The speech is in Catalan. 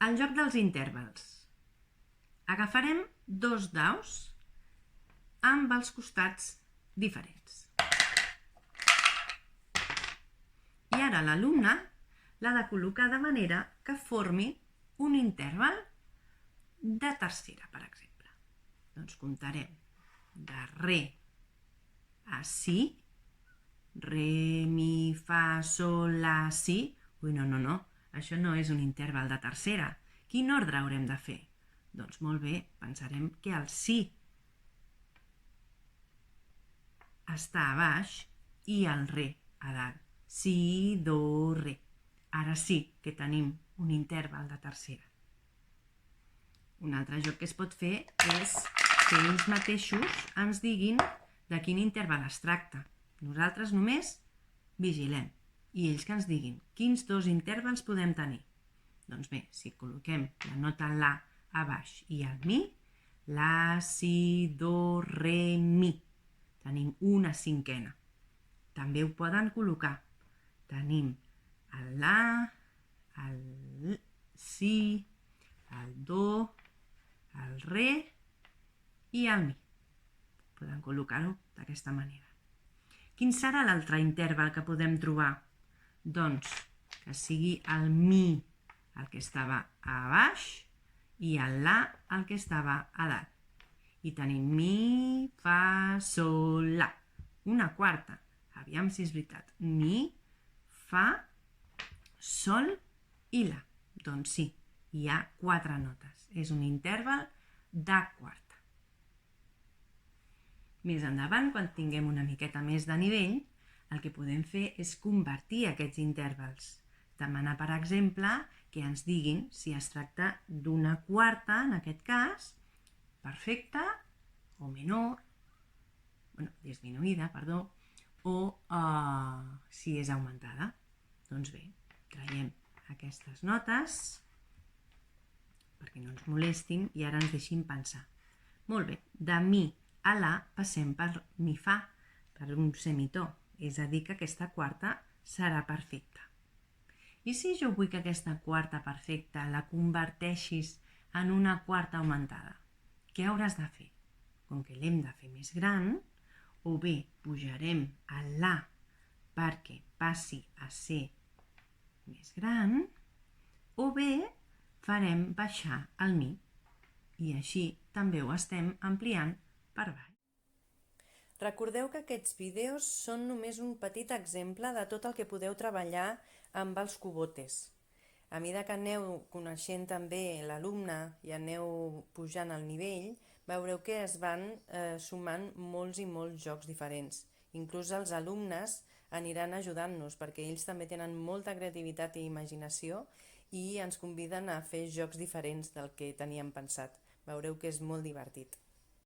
El joc dels intervals. Agafarem 2 daus amb els costats diferents. I ara l'alumne l'ha de col·locar de manera que formi un interval de tercera, per exemple. Doncs comptarem de re a si, re, mi, fa, sol, la, si. Ui, no, això no és un interval de tercera. Quin ordre haurem de fer? Doncs molt bé, pensarem que el si està a baix i el re a dalt. Si, do, re. Ara sí que tenim un interval de tercera. Un altre joc que es pot fer és que ells mateixos ens diguin de quin interval es tracta. Nosaltres només vigilem i ells que ens diguin quins 2 intervals podem tenir. Doncs bé, si col·loquem la nota la a baix i el mi, la, si, do, re, mi. Tenim una cinquena. També ho poden col·locar. Tenim el la, el si, el do, el re i el mi. Podem col·locar-ho d'aquesta manera. Quin serà l'altre interval que podem trobar? Doncs que sigui el mi el que estava a baix i el la el que estava a dalt. I tenim mi, fa, sol, la. Una quarta. Aviam si és veritat. Mi, fa, sol i la. Doncs sí, hi ha 4 notes. És un interval de quarta. Més endavant, quan tinguem una miqueta més de nivell, el que podem fer és convertir aquests intervals. Demanar, per exemple, que ens diguin si es tracta d'una quarta, en aquest cas, perfecta o menor, disminuïda, perdó, o si és augmentada. Doncs bé, traiem aquestes notes perquè no ens molestin i ara ens deixin pensar. Molt bé, de mi a la passem per mi fa, per un semitó, és a dir que aquesta quarta serà perfecta. I si jo vull que aquesta quarta perfecta la converteixis en una quarta augmentada, què hauràs de fer? Com que l'hem de fer més gran, o bé pujarem el la perquè passi a ser més gran, o bé farem baixar el mi i així també ho estem ampliant per baix. Recordeu que aquests vídeos són només un petit exemple de tot el que podeu treballar amb els cubotes. A mesura que aneu coneixent també l'alumne i aneu pujant el nivell, veureu que es van sumant molts i molts jocs diferents. Inclús els alumnes aniran ajudant-nos perquè ells també tenen molta creativitat i imaginació i ens conviden a fer jocs diferents del que teníem pensat. Veureu que és molt divertit.